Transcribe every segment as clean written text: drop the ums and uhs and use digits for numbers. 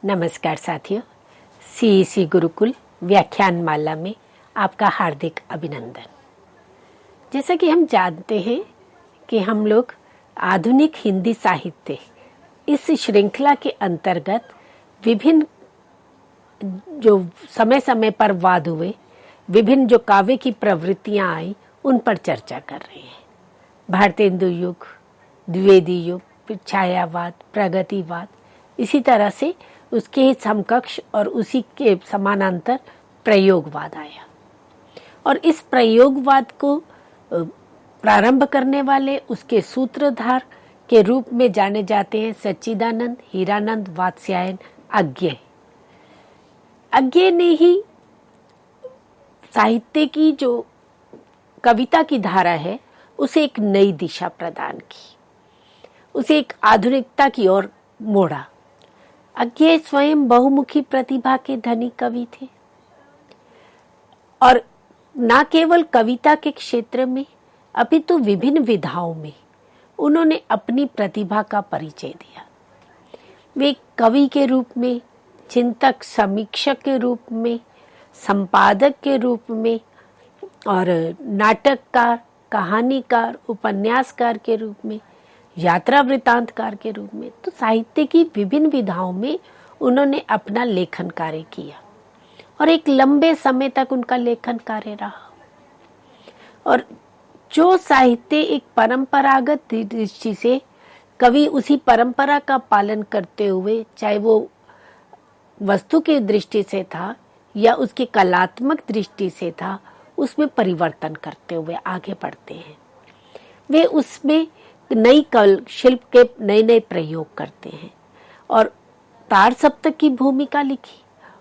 नमस्कार साथियों, सीईसी गुरुकुल व्याख्यान माला में आपका हार्दिक अभिनंदन। जैसा कि हम जानते हैं कि हम लोग आधुनिक हिंदी साहित्य इस श्रृंखला के अंतर्गत विभिन्न जो समय समय पर वाद हुए, विभिन्न जो काव्य की प्रवृत्तियां आई, उन पर चर्चा कर रहे हैं। भारतेंदु युग, द्विवेदी युग, फिर छायावाद, प्रगतिवाद, इसी तरह से उसके समकक्ष और उसी के समानांतर प्रयोगवाद आया। और इस प्रयोगवाद को प्रारंभ करने वाले, उसके सूत्रधार के रूप में जाने जाते हैं सच्चिदानंद, हीरानंद, वात्स्यायन, अज्ञेय। अज्ञेय ने ही साहित्य की जो कविता की धारा है उसे एक नई दिशा प्रदान की, उसे एक आधुनिकता की ओर मोड़ा। अज्ञेय स्वयं बहुमुखी प्रतिभा के धनी कवि थे और न केवल कविता के क्षेत्र में अपितु विभिन्न विधाओं में उन्होंने अपनी प्रतिभा का परिचय दिया। वे कवि के रूप में, चिंतक, समीक्षक के रूप में, संपादक के रूप में और नाटककार, कहानीकार, उपन्यासकार के रूप में, यात्रा वृतांतकार के रूप में, तो साहित्य की विभिन्न विधाओं में उन्होंने अपना लेखन कार्य किया और एक लंबे समय तक उनका लेखन कार्य रहा। और जो साहित्य एक परंपरागत दृष्टि से कवि उसी परंपरा का पालन करते हुए, चाहे वो वस्तु की दृष्टि से था या उसकी कलात्मक दृष्टि से था, उसमें परिवर्तन करते हुए आगे बढ़ते हैं। वे उसमें नई कल शिल्प के नए नए प्रयोग करते हैं और तार सप्तक की भूमिका लिखी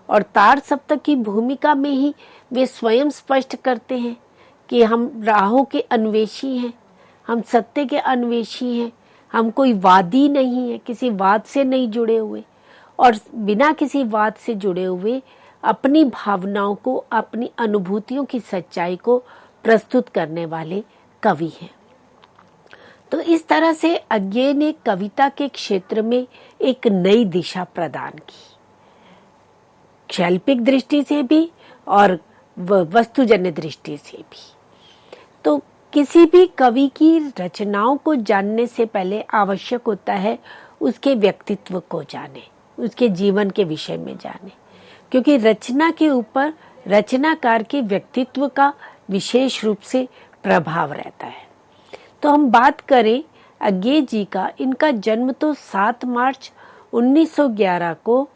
और तार सप्तक की भूमिका में ही वे स्वयं स्पष्ट करते हैं कि हम राहों के अन्वेषी हैं, हम सत्य के अन्वेषी हैं, हम कोई वादी नहीं है, किसी वाद से नहीं जुड़े हुए और बिना किसी वाद से जुड़े हुए अपनी भावनाओं को, अपनी अनुभूतियों की सच्चाई को प्रस्तुत करने वाले कवि हैं। तो इस तरह से अज्ञेय ने कविता के क्षेत्र में एक नई दिशा प्रदान की, शैल्पिक दृष्टि से भी और वस्तुजन्य दृष्टि से भी। तो किसी भी कवि की रचनाओं को जानने से पहले आवश्यक होता है उसके व्यक्तित्व को जाने, उसके जीवन के विषय में जाने, क्योंकि रचना के ऊपर रचनाकार के व्यक्तित्व का विशेष रूप से प्रभाव रहता है। तो हम बात करें अज्ञेय जी का, इनका जन्म तो 7 मार्च 1911 को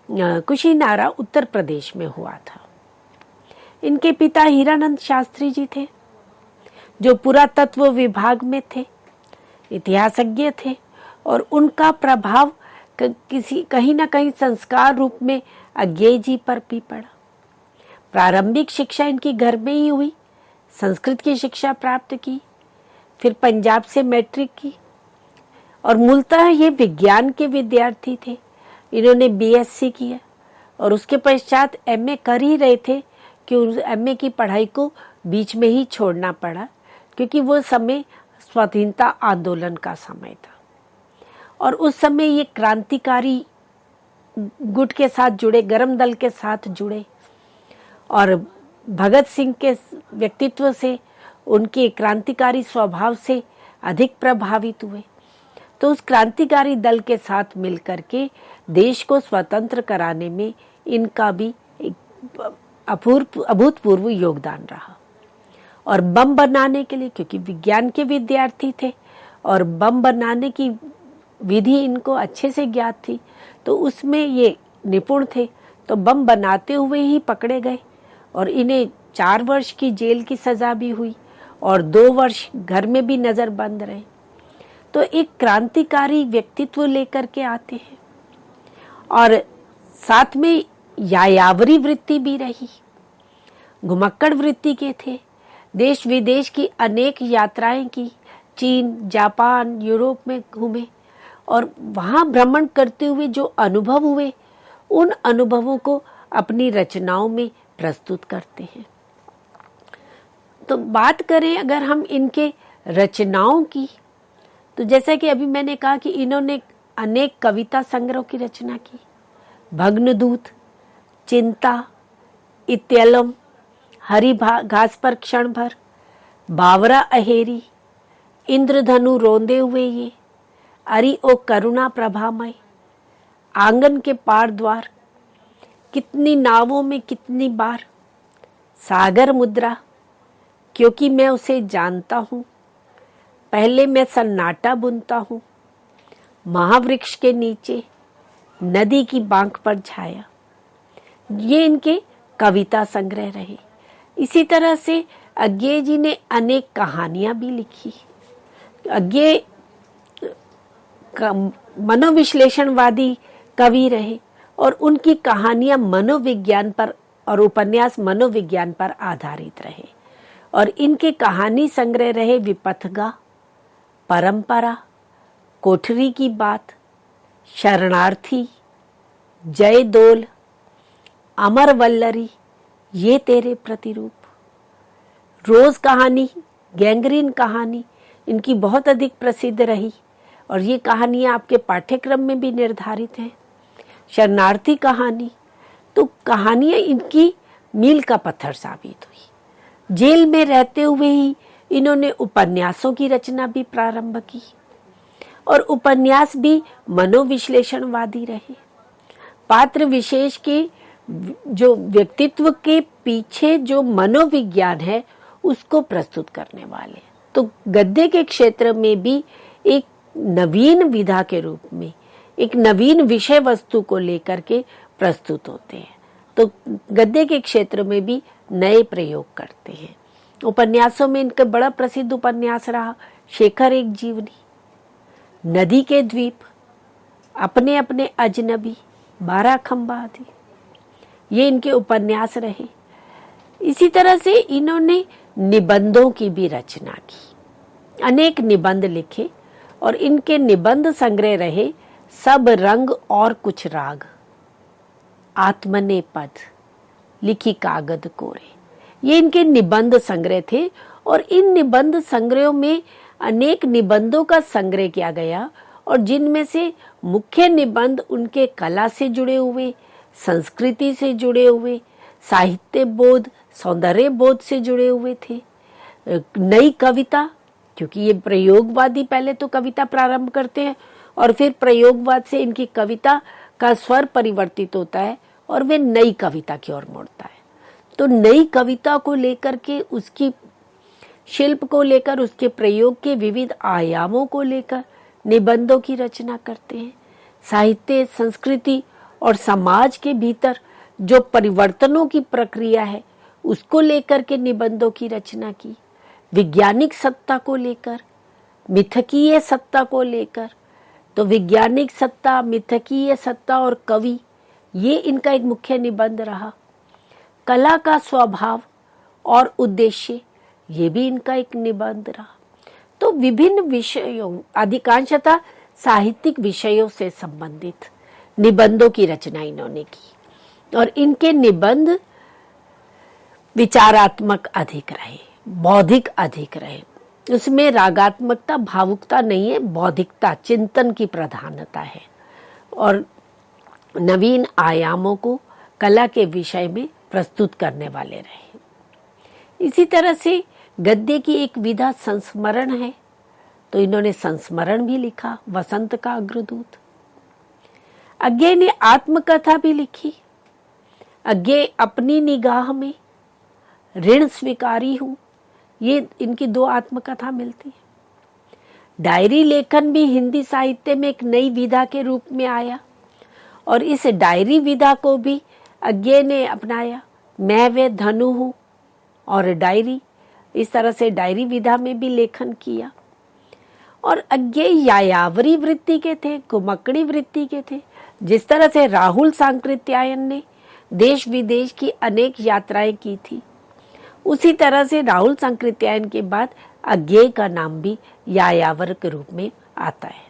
कुशीनारा उत्तर प्रदेश में हुआ था। इनके पिता हीरानंद शास्त्री जी थे, जो पुरातत्व विभाग में थे, इतिहासज्ञ थे और उनका प्रभाव कहीं ना कहीं संस्कार रूप में अज्ञेय जी पर भी पड़ा। प्रारंभिक शिक्षा इनकी घर में ही हुई, संस्कृत की शिक्षा प्राप्त की, फिर पंजाब से मैट्रिक की और मूलतः ये विज्ञान के विद्यार्थी थे। इन्होंने बीएससी किया और उसके पश्चात एमए कर ही रहे थे कि उस एमए की पढ़ाई को बीच में ही छोड़ना पड़ा, क्योंकि वो समय स्वाधीनता आंदोलन का समय था और उस समय ये क्रांतिकारी गुट के साथ जुड़े, गरम दल के साथ जुड़े और भगत सिंह के व्यक्तित्व से, उनके क्रांतिकारी स्वभाव से अधिक प्रभावित हुए। तो उस क्रांतिकारी दल के साथ मिलकर के देश को स्वतंत्र कराने में इनका भी एक अभूतपूर्व योगदान रहा। और बम बनाने के लिए, क्योंकि विज्ञान के विद्यार्थी थे और बम बनाने की विधि इनको अच्छे से ज्ञात थी, तो उसमें ये निपुण थे। तो बम बनाते हुए ही पकड़े गए और इन्हें 4 वर्ष की जेल की सजा भी हुई और 2 वर्ष घर में भी नजरबंद रहे। तो एक क्रांतिकारी व्यक्तित्व लेकर के आते हैं और साथ में यायावरी वृत्ति भी रही, घुमक्कड़ वृत्ति के थे। देश विदेश की अनेक यात्राएं की, चीन, जापान, यूरोप में घूमे और वहां भ्रमण करते हुए जो अनुभव हुए, उन अनुभवों को अपनी रचनाओं में प्रस्तुत करते हैं। तो बात करें अगर हम इनके रचनाओं की, तो जैसा कि अभी मैंने कहा कि इन्होंने अनेक कविता संग्रह की रचना की, भग्नदूत, चिंता, इत्यलम, हरी घास पर क्षण भर, बावरा अहेरी, इंद्रधनु रोंदे हुए ये, अरि ओ करुणा प्रभामय, आंगन के पार द्वार, कितनी नावों में कितनी बार, सागर मुद्रा, क्योंकि मैं उसे जानता हूँ, पहले मैं सन्नाटा बुनता हूँ, महावृक्ष के नीचे, नदी की बांक पर छाया। ये इनके कविता संग्रह रहे। इसी तरह से अज्ञेय जी ने अनेक कहानियां भी लिखी। अज्ञेय मनोविश्लेषणवादी कवि रहे और उनकी कहानियां मनोविज्ञान पर और उपन्यास मनोविज्ञान पर आधारित रहे। और इनके कहानी संग्रह रहे विपथगा, परंपरा, कोठरी की बात, शरणार्थी, जयदोल, अमर वल्लरी, ये तेरे प्रतिरूप, रोज कहानी, गैंग्रीन कहानी इनकी बहुत अधिक प्रसिद्ध रही और ये कहानियां आपके पाठ्यक्रम में भी निर्धारित हैं। शरणार्थी कहानी, तो कहानियां इनकी मील का पत्थर साबित हुई। जेल में रहते हुए ही इन्होंने उपन्यासों की रचना भी प्रारंभ की और उपन्यास भी मनोविश्लेषणवादी रहे। पात्र विशेष के जो व्यक्तित्व के पीछे जो मनोविज्ञान है उसको प्रस्तुत करने वाले। तो गद्य के क्षेत्र में भी एक नवीन विधा के रूप में एक नवीन विषय वस्तु को लेकर के प्रस्तुत होते हैं। तो गद्य के क्षेत्र में भी नए प्रयोग करते हैं। उपन्यासों में इनका बड़ा प्रसिद्ध उपन्यास रहा शेखर एक जीवनी, नदी के द्वीप, अपने अपने अजनबी, 12 खंबा आदि, ये इनके उपन्यास रहे। इसी तरह से इन्होंने निबंधों की भी रचना की, अनेक निबंध लिखे और इनके निबंध संग्रह रहे सब रंग और कुछ राग, आत्मने पद, लिखी कागद कोरे, ये इनके निबंध संग्रह थे। और इन निबंध संग्रहों में अनेक निबंधों का संग्रह किया गया और जिनमें से मुख्य निबंध उनके कला से जुड़े हुए, संस्कृति से जुड़े हुए, साहित्य बोध, सौंदर्य बोध से जुड़े हुए थे। नई कविता, क्योंकि ये प्रयोगवादी पहले तो कविता प्रारंभ करते हैं और फिर प्रयोगवाद से इनकी कविता का स्वर परिवर्तित होता है और वे नई कविता की ओर मुड़ता है। तो नई कविता को लेकर के, उसकी शिल्प को लेकर, उसके प्रयोग के विविध आयामों को लेकर निबंधों की रचना करते हैं। साहित्य, संस्कृति और समाज के भीतर जो परिवर्तनों की प्रक्रिया है उसको लेकर के निबंधों की रचना की। वैज्ञानिक सत्ता को लेकर, मिथकीय सत्ता को लेकर, तो वैज्ञानिक सत्ता, मिथकीय सत्ता और कवि, ये इनका एक मुख्य निबंध रहा। कला का स्वभाव और उद्देश्य, ये भी इनका एक निबंध रहा। तो विभिन्न विषयों, अधिकांशतः साहित्यिक विषयों से संबंधित निबंधों की रचना इन्होंने की और इनके निबंध विचारात्मक अधिक रहे, बौद्धिक अधिक रहे। उसमें रागात्मकता, भावुकता नहीं है, बौद्धिकता, चिंतन की प्रधानता है और नवीन आयामों को कला के विषय में प्रस्तुत करने वाले रहे। इसी तरह से गद्य की एक विधा संस्मरण है, तो इन्होंने संस्मरण भी लिखा, वसंत का अग्रदूत। अज्ञेय ने आत्मकथा भी लिखी, अज्ञेय अपनी निगाह में, ऋण स्वीकारी हूं, ये इनकी 2 आत्मकथा मिलती है। डायरी लेखन भी हिंदी साहित्य में एक नई विधा के रूप में आया और इस डायरी विधा को भी अज्ञेय ने अपनाया। मैं वे धनु हूं और डायरी, इस तरह से डायरी विधा में भी लेखन किया। और अज्ञेय यायावरी वृत्ति के थे, घुमक्कड़ी वृत्ति के थे। जिस तरह से राहुल सांकृत्यायन ने देश विदेश की अनेक यात्राएं की थी, उसी तरह से राहुल सांकृत्यायन के बाद अज्ञेय का नाम भी यायावर के रूप में आता है।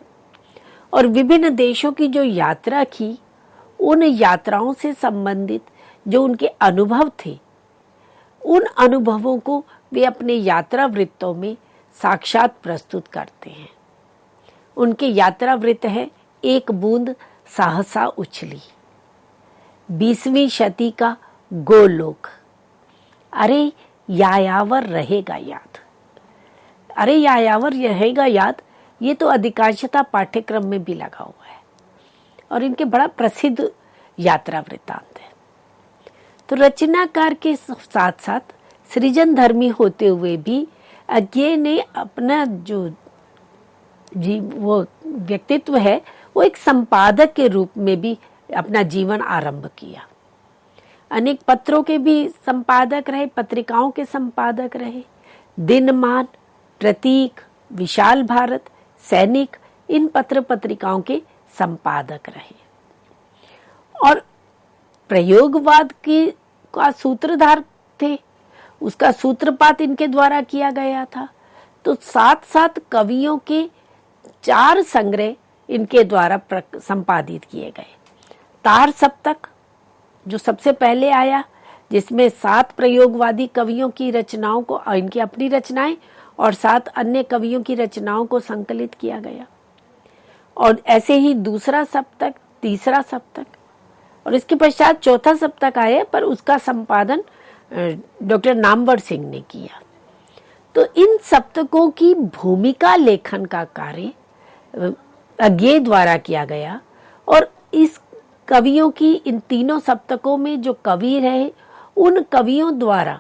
और विभिन्न देशों की जो यात्रा की, उन यात्राओं से संबंधित जो उनके अनुभव थे, उन अनुभवों को वे अपने यात्रा वृत्तों में साक्षात प्रस्तुत करते हैं। उनके यात्रा वृत्त है एक बूंद सहसा उछली, 20वीं शती का गोलोक। अरे यायावर रहेगा याद, अरे यायावर रहेगा याद, ये तो अधिकांशतः पाठ्यक्रम में भी लगा हुआ है और इनके बड़ा प्रसिद्ध यात्रा वृत्तांत है। तो रचनाकार के साथ साथ सृजन धर्मी होते हुए भी अज्ञेय ने अपना जो वो व्यक्तित्व है वो एक संपादक के रूप में भी अपना जीवन आरंभ किया। अनेक पत्रों के भी संपादक रहे, पत्रिकाओं के संपादक रहे, दिनमान, प्रतीक, विशाल भारत, सैनिक, इन पत्र पत्रिकाओं के संपादक रहे और प्रयोगवाद की का सूत्रधार थे। उसका सूत्रपात इनके द्वारा किया गया था। तो साथ साथ कवियों के 4 संग्रह इनके द्वारा संपादित किए गए। तार सप्तक जो सबसे पहले आया, जिसमें 7 प्रयोगवादी कवियों की रचनाओं को, इनकी अपनी रचनाएं और 7 अन्य कवियों की रचनाओं को संकलित किया गया। और ऐसे ही दूसरा सप्तक, तीसरा सप्तक और इसके पश्चात चौथा सप्तक आया, पर उसका संपादन डॉक्टर नामवर सिंह ने किया। तो इन सप्तकों की भूमिका लेखन का कार्य अज्ञेय द्वारा किया गया और इस कवियों की इन तीनों सप्तकों में जो कवि रहे, उन कवियों द्वारा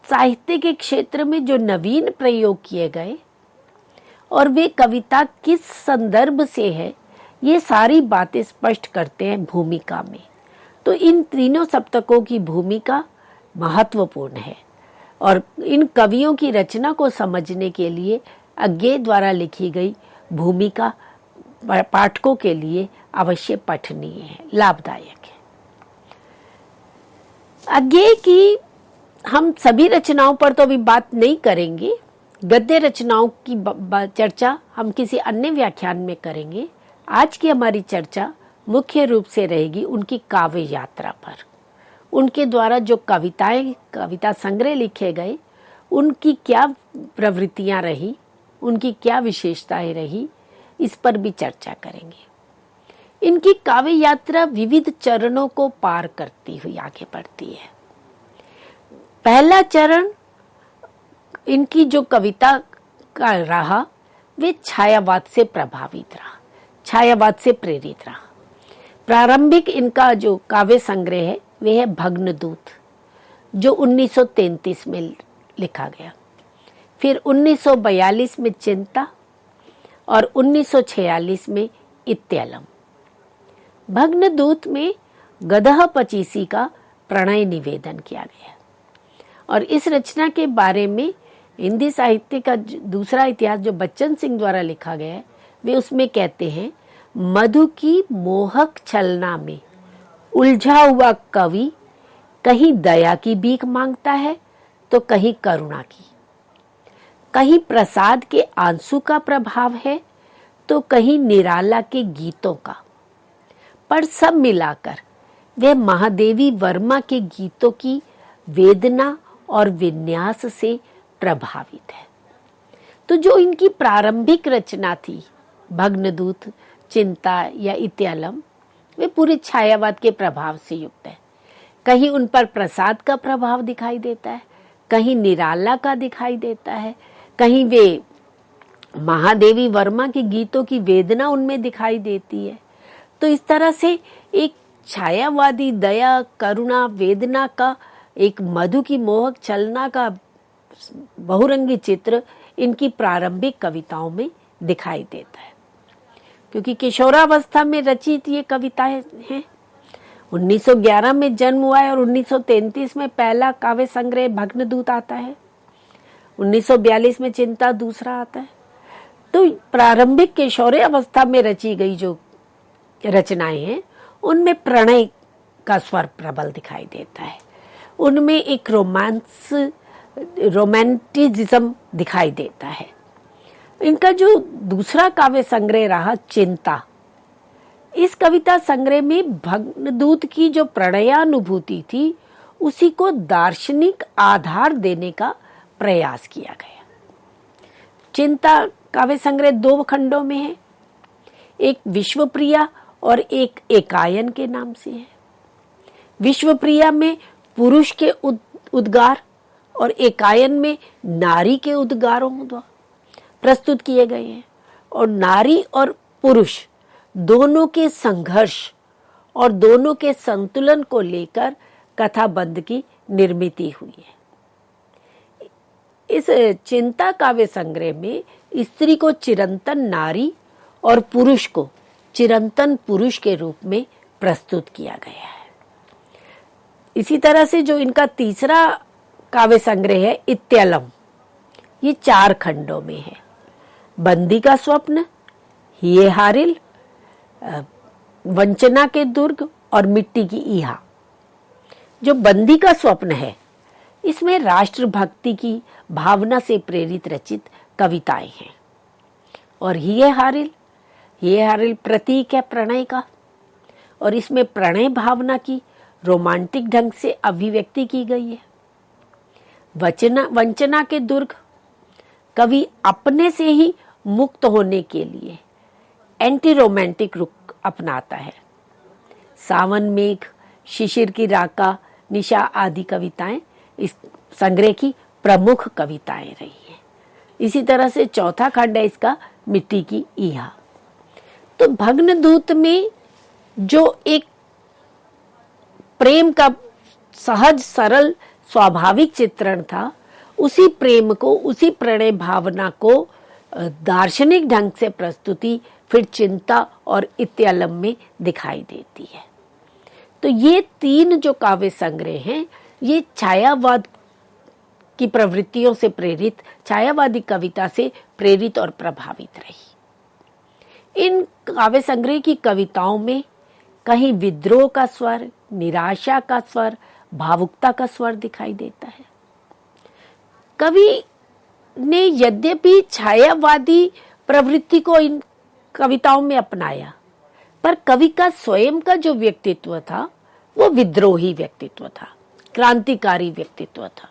साहित्य के क्षेत्र में जो नवीन प्रयोग किए गए और वे कविता किस संदर्भ से है, ये सारी बातें स्पष्ट करते हैं भूमिका में। तो इन तीनों सप्तकों की भूमिका महत्वपूर्ण है और इन कवियों की रचना को समझने के लिए अज्ञेय द्वारा लिखी गई भूमिका पाठकों के लिए अवश्य पठनीय है, लाभदायक है। अज्ञेय की हम सभी रचनाओं पर तो अभी बात नहीं करेंगे, गद्य रचनाओं की चर्चा हम किसी अन्य व्याख्यान में करेंगे। आज की हमारी चर्चा मुख्य रूप से रहेगी उनकी काव्य यात्रा पर। उनके द्वारा जो कविता संग्रह लिखे गए, उनकी क्या प्रवृत्तियां रही, उनकी क्या विशेषताएं रही, इस पर भी चर्चा करेंगे। इनकी काव्य यात्रा विविध चरणों को पार करती हुई आगे बढ़ती है। पहला चरण इनकी जो कविता का रहा, वे छायावाद से प्रभावित रहा, छायावाद से प्रेरित रहा। प्रारंभिक इनका जो काव्य संग्रह है वह है भग्नदूत, जो 1933 में लिखा गया। फिर 1942 में चिंता और 1946 में इत्यलम। भग्नदूत में गदह पचीसी का प्रणय निवेदन किया गया और इस रचना के बारे में हिंदी साहित्य का दूसरा इतिहास जो बच्चन सिंह द्वारा लिखा गया है, वे उसमें कहते हैं, मधु की मोहक छलना में उलझा हुआ कवि कहीं दया की भीख मांगता है तो कहीं करुणा की, कहीं प्रसाद के आंसू का प्रभाव है तो कहीं निराला के गीतों का, पर सब मिलाकर वे महादेवी वर्मा के गीतों की वेदना और विन्यास से प्रभावित है। तो जो इनकी प्रारंभिक रचना थी भग्नदूत, चिंता या इत्यलम, वे पूरे छायावाद के प्रभाव से युक्त है। कहीं उन पर प्रसाद का प्रभाव दिखाई देता है, कहीं निराला का दिखाई देता है, कहीं वे महादेवी वर्मा के गीतों की वेदना उनमें दिखाई देती है। तो इस तरह से एक छायावादी दया, करुणा, वेदना का एक मधु की मोहक छलना का बहुरंगी चित्र इनकी प्रारंभिक कविताओं में दिखाई देता है। क्योंकि किशोरावस्था में रचित ये कविताएं हैं। 1911 में जन्म हुआ है और 1933 में पहला काव्य संग्रह भग्नदूत आता है। 1942 में चिंता दूसरा आता है। तो प्रारंभिक किशोरावस्था में रची गई जो रचनाएं हैं, उनमें प्रणय का स्वर प्रबल दिखाई देता है, उनमें एक रोमांटिज्म दिखाई देता है। इनका जो दूसरा काव्य संग्रह रहा चिंता, इस कविता संग्रह में भग्नदूत की जो प्रणयानुभूति थी उसी को दार्शनिक आधार देने का प्रयास किया गया। चिंता काव्य संग्रह 2 खंडों में है, एक विश्वप्रिया और एक एकायन के नाम से है। विश्वप्रिया में पुरुष के उद्गार और एकायन में नारी के उद्गारों द्वारा प्रस्तुत किए गए हैं। और नारी और पुरुष दोनों के संघर्ष और दोनों के संतुलन को लेकर कथाबंध की निर्मित हुई है। इस चिंता काव्य संग्रह में स्त्री को चिरंतन नारी और पुरुष को चिरंतन पुरुष के रूप में प्रस्तुत किया गया है। इसी तरह से जो इनका तीसरा काव्य संग्रह है इत्यलम, ये 4 खंडों में है। बंदी का स्वप्न, हिये हारिल, वंचना के दुर्ग और मिट्टी की ईहा। जो बंदी का स्वप्न है, इसमें राष्ट्रभक्ति की भावना से प्रेरित रचित कविताएं हैं। और हिये हारिल प्रतीक है प्रणय का, और इसमें प्रणय भावना की रोमांटिक ढंग से अभिव्यक्ति की गई है। वंचना के दुर्ग, कवि अपने से ही मुक्त होने के लिए एंटी रोमांटिक रुख अपनाता है। सावन मेघ, शिशिर की राका, निशा आदि कविताएं इस संग्रह की प्रमुख कविताएं रही हैं। इसी तरह से चौथा खंड है इसका मिट्टी की ईहा। तो भग्नदूत में जो एक प्रेम का सहज सरल स्वाभाविक चित्रण था, उसी प्रेम को, उसी प्रणय भावना को दार्शनिक ढंग से प्रस्तुति फिर चिंता और इत्यलम में दिखाई देती है। तो ये 3 जो काव्य संग्रह हैं, ये छायावाद की प्रवृत्तियों से प्रेरित, छायावादी कविता से प्रेरित और प्रभावित रही। इन काव्य संग्रह की कविताओं में कहीं विद्रोह का स्वर, निराशा का स्वर, भावुकता का स्वर दिखाई देता है। कवि ने यद्यपि छायावादी प्रवृत्ति को इन कविताओं में अपनाया, पर कवि का स्वयं का जो व्यक्तित्व था वो विद्रोही व्यक्तित्व था, क्रांतिकारी व्यक्तित्व था।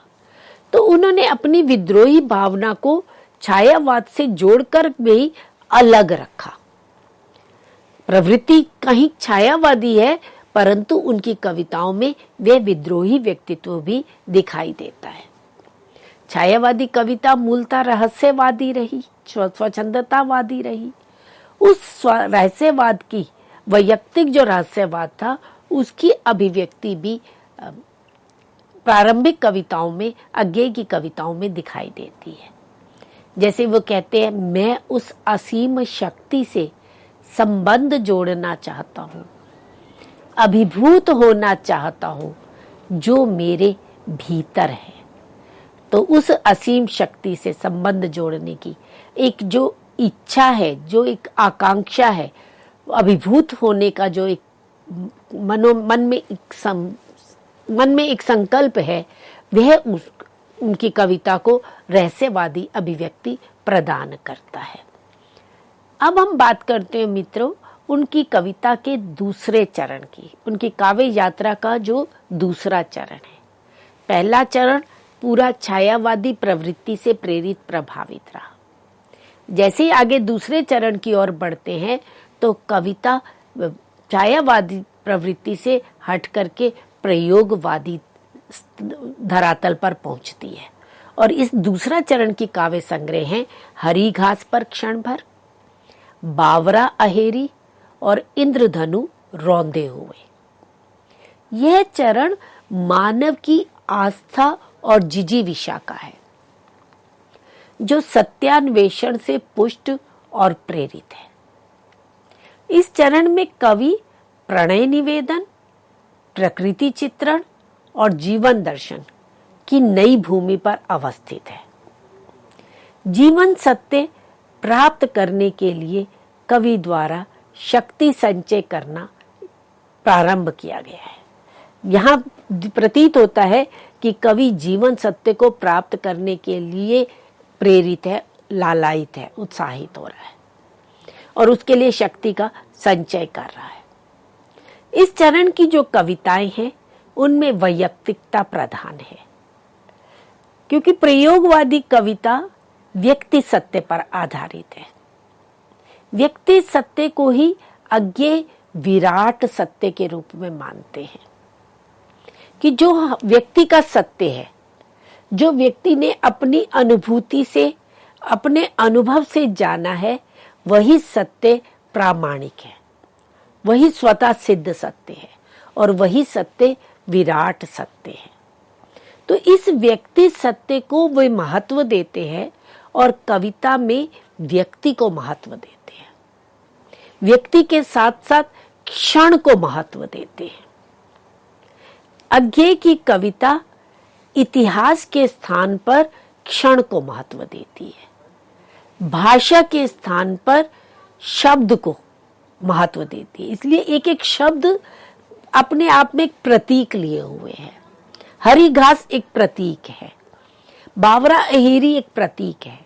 तो उन्होंने अपनी विद्रोही भावना को छायावाद से जोड़कर भी अलग रखा। प्रवृत्ति कहीं छायावादी है, परंतु उनकी कविताओं में वे विद्रोही व्यक्तित्व भी दिखाई देता है। छायावादी कविता मूलतः रहस्यवादी रही, स्वच्छंदतावादी रही। उस रहस्यवाद की, वैयक्तिक जो रहस्यवाद था, उसकी अभिव्यक्ति भी प्रारंभिक कविताओं में, अज्ञेय की कविताओं में दिखाई देती है। जैसे वो कहते हैं, मैं उस असीम शक्ति से संबंध जोड़ना चाहता हूँ, अभिभूत होना चाहता हूँ जो मेरे भीतर है। तो उस असीम शक्ति से संबंध जोड़ने की एक जो इच्छा है, जो एक आकांक्षा है, अभिभूत होने का जो एक मन में एक संकल्प है, वह उनकी कविता को रहस्यवादी अभिव्यक्ति प्रदान करता है। अब हम बात करते हैं मित्रों उनकी कविता के दूसरे चरण की, उनकी काव्य यात्रा का जो दूसरा चरण है। पहला चरण पूरा छायावादी प्रवृत्ति से प्रेरित प्रभावित रहा। जैसे ही आगे दूसरे चरण की ओर बढ़ते हैं तो कविता छायावादी प्रवृत्ति से हट करके प्रयोगवादी धरातल पर पहुंचती है। और इस दूसरा चरण की काव्य संग्रह है हरी घास पर क्षण भर, बावरा अहेरी और इंद्रधनु रौंदे हुए। यह चरण मानव की आस्था और जिजीविषा का है, जो सत्यान्वेषण से पुष्ट और प्रेरित है। इस चरण में कवि प्रणय निवेदन, प्रकृति चित्रण और जीवन दर्शन की नई भूमि पर अवस्थित है। जीवन सत्य प्राप्त करने के लिए कवि द्वारा शक्ति संचय करना प्रारंभ किया गया है। यहाँ प्रतीत होता है कि कवि जीवन सत्य को प्राप्त करने के लिए प्रेरित है, लालायित है, उत्साहित हो रहा है और उसके लिए शक्ति का संचय कर रहा है। इस चरण की जो कविताएं हैं उनमें वैयक्तिकता प्रधान है, क्योंकि प्रयोगवादी कविता व्यक्ति सत्य पर आधारित है। व्यक्ति सत्य को ही अज्ञेय विराट सत्य के रूप में मानते हैं। कि जो व्यक्ति का सत्य है, जो व्यक्ति ने अपनी अनुभूति से, अपने अनुभव से जाना है, वही सत्य प्रामाणिक है, वही स्वतः सिद्ध सत्य है और वही सत्य विराट सत्य है। तो इस व्यक्ति सत्य को वे महत्व देते हैं और कविता में व्यक्ति को महत्व देते हैं, व्यक्ति के साथ साथ क्षण को महत्व देते हैं। अज्ञेय की कविता इतिहास के स्थान पर क्षण को महत्व देती है, भाषा के स्थान पर शब्द को महत्व देती है। इसलिए एक एक शब्द अपने आप में एक प्रतीक लिए हुए है। हरी घास एक प्रतीक है, बावरा अहिरी एक प्रतीक है,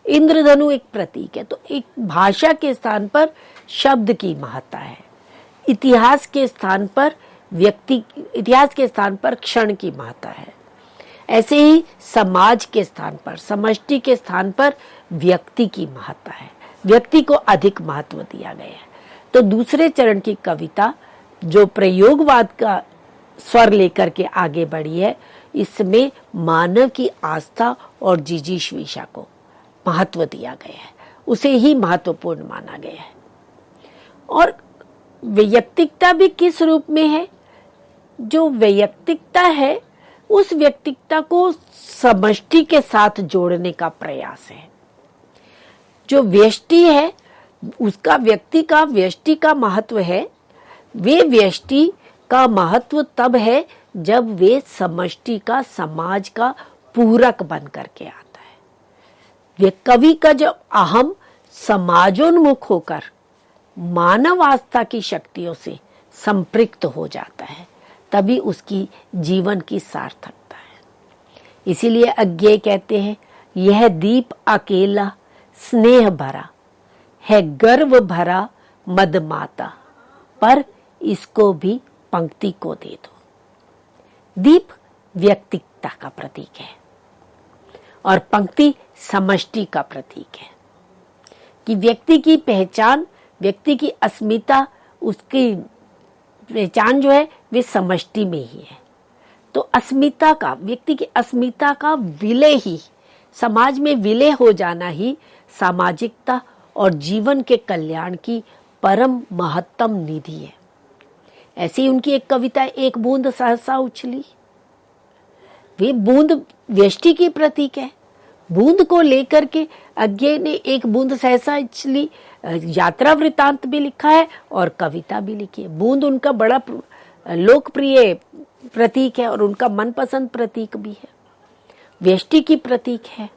इंद्रधनु एक प्रतीक है। तो एक भाषा के स्थान पर शब्द की महत्ता है, इतिहास के स्थान पर व्यक्ति, इतिहास के स्थान पर क्षण की महत्ता है। ऐसे ही समाज के स्थान पर, समष्टि के स्थान पर व्यक्ति की महत्ता है, व्यक्ति को अधिक महत्व दिया गया है। तो दूसरे चरण की कविता जो प्रयोगवाद का स्वर लेकर के आगे बढ़ी है, इसमें मानव की आस्था और जिजीविषा को महत्व दिया गया है, उसे ही महत्वपूर्ण माना गया है। और वैयक्तिकता भी किस रूप में है? जो वैयक्तिकता है, उस व्यक्तिकता को समष्टि के साथ जोड़ने का प्रयास है। जो व्यष्टि है, उसका व्यक्ति का, व्यष्टि का महत्व है, वे व्यष्टि का महत्व तब है जब वे समष्टि का, समाज का पूरक बन करके आता है। वे कवि का जब अहम समाजोन्मुख होकर मानव आस्था की शक्तियों से संपृक्त हो जाता है, तभी उसकी जीवन की सार्थकता है। इसीलिए अज्ञेय कहते हैं, यह दीप अकेला स्नेह भरा है, गर्व भरा मदमाता, पर इसको भी पंक्ति को दे दो। दीप व्यक्तिकता का प्रतीक है और पंक्ति समष्टि का प्रतीक है कि व्यक्ति की पहचान, व्यक्ति की अस्मिता, उसकी पहचान जो है वे समष्टि में ही है। तो अस्मिता का, व्यक्ति की अस्मिता का विलय ही, समाज में विलय हो जाना ही सामाजिकता और जीवन के कल्याण की परम महत्तम निधि है। ऐसी उनकी एक कविता, एक बूंद सहसा उछली, वे बूंद व्यष्टि की प्रतीक है। बूंद को लेकर के अज्ञेय ने एक बूंद सहसा उछली यात्रा वृतांत भी लिखा है और कविता भी लिखी है। बूंद उनका बड़ा लोकप्रिय प्रतीक है और उनका मनपसंद प्रतीक भी है, व्यष्टि की प्रतीक है।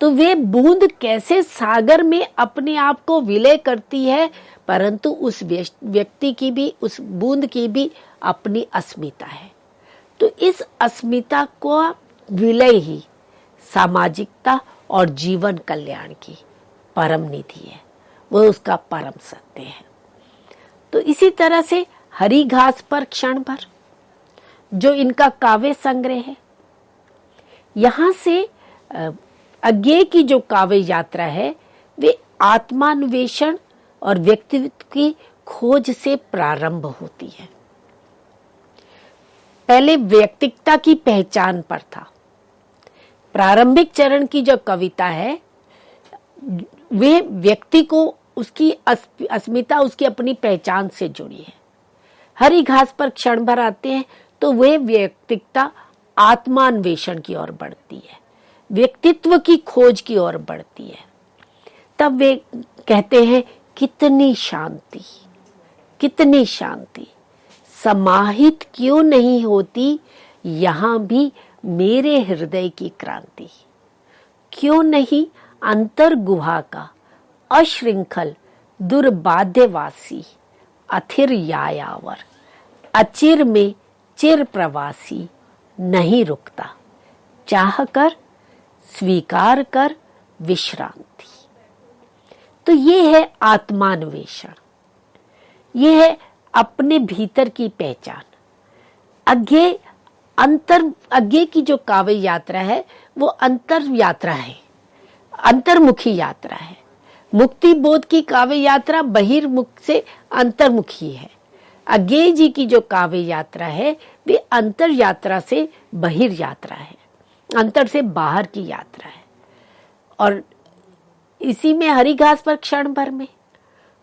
तो वे बूंद कैसे सागर में अपने आप को विलय करती है, परंतु उस व्यक्ति की भी, उस बूंद की भी अपनी अस्मिता है। तो इस अस्मिता को विलय ही सामाजिकता और जीवन कल्याण की परम निधि है, वह उसका परम सत्य है। तो इसी तरह से हरी घास पर क्षण भर, जो इनका काव्य संग्रह है, यहां से अज्ञेय की जो काव्य यात्रा है वे आत्मान्वेषण और व्यक्तित्व की खोज से प्रारंभ होती है। पहले व्यक्तिकता की पहचान पर था। प्रारंभिक चरण की जो कविता है वे व्यक्ति को, उसकी अस्मिता, उसकी अपनी पहचान से जुड़ी है। हरी घास पर क्षण भर आते हैं तो वे व्यक्तिकता आत्मान्वेषण की ओर बढ़ती है, व्यक्तित्व की खोज की ओर बढ़ती है। तब वे कहते हैं, कितनी शांति, कितनी शांति, समाहित क्यों नहीं होती यहां भी मेरे हृदय की क्रांति। क्यों नहीं अंतर गुहा का अश्रृंखल दुर्बाध्यवासी, अथिर यायावर अचिर में चिर प्रवासी, नहीं रुकता चाह कर स्वीकार कर विश्रांति। तो ये है आत्मान्वेषण, ये है अपने भीतर की पहचान। अज्ञेय की जो काव्य यात्रा है वो अंतर यात्रा है, अंतर्मुखी यात्रा है। मुक्ति बोध की काव्य यात्रा बहिर्मुख से अंतर्मुखी है, अज्ञेय जी की जो काव्य यात्रा है वे अंतर यात्रा से बहिर यात्रा है, अंतर से बाहर की यात्रा है। और इसी में हरी घास पर क्षण भर में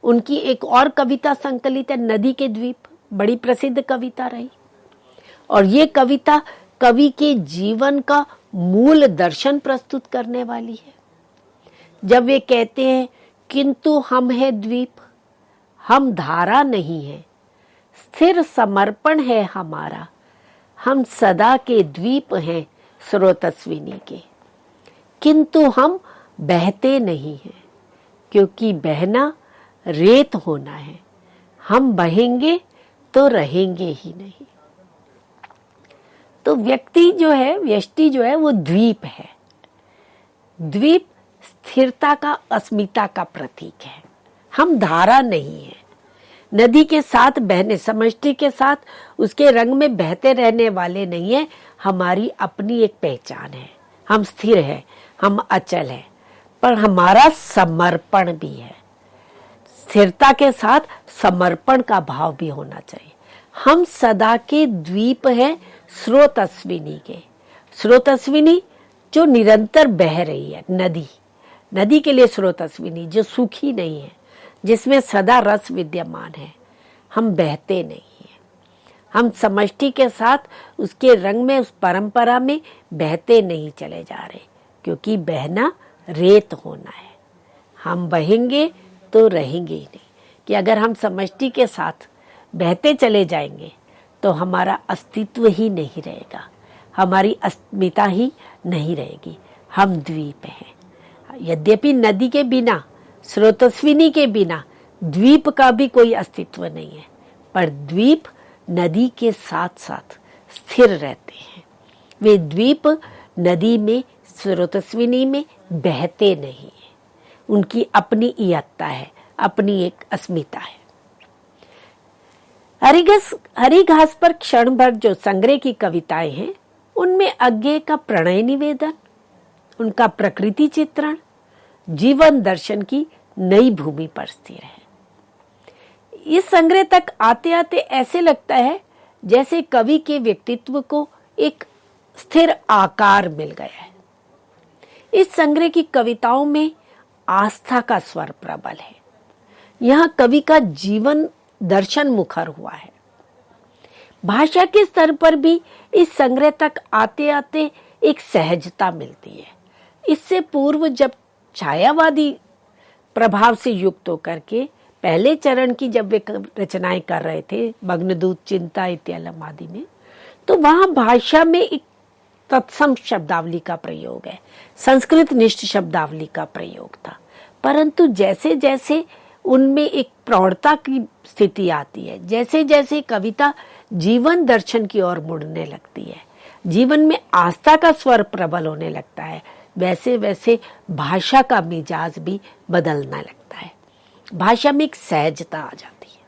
उनकी एक और कविता संकलित है, नदी के द्वीप, बड़ी प्रसिद्ध कविता रही। और ये कविता कवि के जीवन का मूल दर्शन प्रस्तुत करने वाली है। जब वे कहते हैं, किंतु हम है द्वीप, हम धारा नहीं है, स्थिर समर्पण है हमारा, हम सदा के द्वीप हैं स्रोतस्विनी के। किंतु हम बहते नहीं हैं, क्योंकि बहना रेत होना है, हम बहेंगे तो रहेंगे ही नहीं। तो व्यक्ति जो है, व्यष्टि जो है, वो द्वीप है। द्वीप स्थिरता का, अस्मिता का प्रतीक है। हम धारा नहीं है, नदी के साथ बहने, समष्टि के साथ उसके रंग में बहते रहने वाले नहीं है। हमारी अपनी एक पहचान है, हम स्थिर है, हम अचल है, पर हमारा समर्पण भी है। स्थिरता के साथ समर्पण का भाव भी होना चाहिए। हम सदा के द्वीप हैं स्रोतस्विनी के। स्रोतस्विनी जो निरंतर बह रही है, नदी, नदी के लिए स्रोतस्विनी जो सूखी नहीं है, जिसमें सदा रस विद्यमान है। हम बहते नहीं हैं, हम समष्टि के साथ उसके रंग में, उस परंपरा में बहते नहीं चले जा रहे, क्योंकि बहना रेत होना है। हम बहेंगे तो रहेंगे ही नहीं, कि अगर हम समष्टि के साथ बहते चले जाएंगे तो हमारा अस्तित्व ही नहीं रहेगा, हमारी अस्मिता ही नहीं रहेगी। हम द्वीप हैं। यद्यपि नदी के बिना, स्रोतस्विनी के बिना द्वीप का भी कोई अस्तित्व नहीं है, पर द्वीप नदी के साथ साथ स्थिर रहते हैं। वे द्वीप नदी में, स्रोतस्विनी में बहते नहीं हैं। उनकी अपनी इयत्ता है, अपनी एक अस्मिता है। हरी घास पर क्षण भर जो संग्रह की कविताएं हैं, उनमें अज्ञेय का प्रणय निवेदन, उनका प्रकृति चित्रण, जीवन दर्शन की नई भूमि पर स्थिर है। इस संग्रह तक आते आते ऐसे लगता है जैसे कवि के व्यक्तित्व को एक स्थिर आकार मिल गया है। इस संग्रह की कविताओं में आस्था का स्वर प्रबल है। यहाँ कवि का जीवन दर्शन मुखर हुआ है। भाषा के स्तर पर भी इस संग्रह तक आते आते एक सहजता मिलती है। इससे पूर्व जब छायावादी प्रभाव से युक्त होकर के पहले चरण की जब वे रचनाएं कर रहे थे, मग्नदूत, चिंता इत्यालम आदि में, तो वहां भाषा में एक तत्सम शब्दावली का प्रयोग है, संस्कृत निष्ठ शब्दावली का प्रयोग था। परंतु जैसे जैसे उनमें एक प्रौढ़ता की स्थिति आती है, जैसे जैसे कविता जीवन दर्शन की ओर मुड़ने लगती है, जीवन में आस्था का स्वर प्रबल होने लगता है, वैसे वैसे भाषा का मिजाज भी बदलने लगता है। भाषा में एक सहजता आ जाती है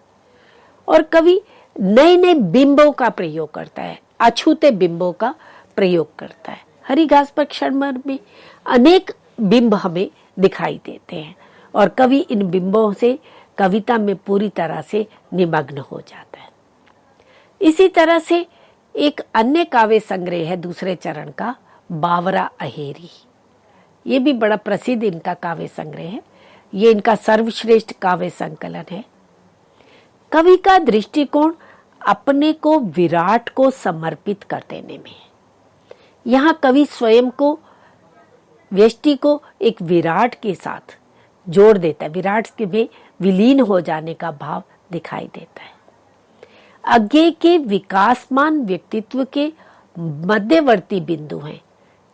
और कवि नए नए बिंबों का प्रयोग करता है, अछूते बिंबों का प्रयोग करता है। हरी घास पर क्षण भर में अनेक बिंब हमें दिखाई देते हैं और कवि इन बिंबों से कविता में पूरी तरह से निमग्न हो जाता है। इसी तरह से एक अन्य काव्य संग्रह है दूसरे चरण का, बावरा अहेरी। ये भी बड़ा प्रसिद्ध इनका काव्य संग्रह है। ये इनका सर्वश्रेष्ठ काव्य संकलन है। कवि का दृष्टिकोण अपने को विराट को समर्पित कर देने में है। यहाँ कवि स्वयं को, व्यष्टि को एक विराट के साथ जोड़ देता है, विराट के में विलीन हो जाने का भाव दिखाई देता है। अज्ञेय के विकासमान व्यक्तित्व के मध्यवर्ती बिंदु हैं,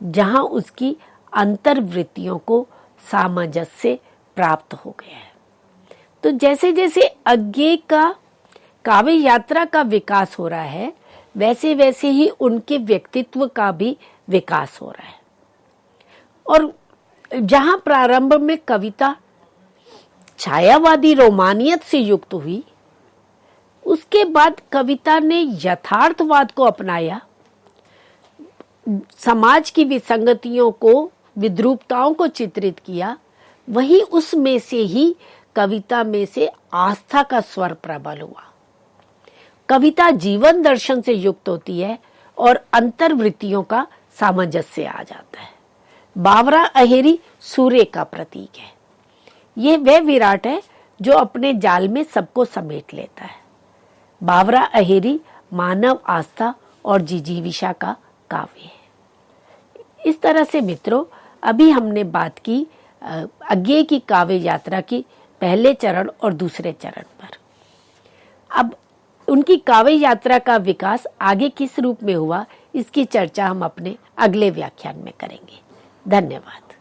जहां उसकी अंतर्वृत्तियों को सामंजस्य प्राप्त हो गया है। तो जैसे जैसे अज्ञेय का काव्य यात्रा का विकास हो रहा है, वैसे वैसे ही उनके व्यक्तित्व का भी विकास हो रहा है। और जहां प्रारंभ में कविता छायावादी रोमानियत से युक्त हुई, उसके बाद कविता ने यथार्थवाद को अपनाया, समाज की विसंगतियों को, विद्रूपताओं को चित्रित किया। वहीं उसमें से ही कविता में से आस्था का स्वर प्रबल हुआ। कविता जीवन दर्शन से युक्त होती है और अंतर्वृत्तियों का सामंजस्य आ जाता है। बावरा अहेरी सूर्य का प्रतीक है। ये वह विराट है जो अपने जाल में सबको समेट लेता है। बावरा अहेरी मानव आस्था और जिजीविषा का काव्य है। इस तरह से मित्रों, अभी हमने बात की अज्ञेय की काव्य यात्रा की पहले चरण और दूसरे चरण पर। अब उनकी काव्य यात्रा का विकास आगे किस रूप में हुआ, इसकी चर्चा हम अपने अगले व्याख्यान में करेंगे। धन्यवाद।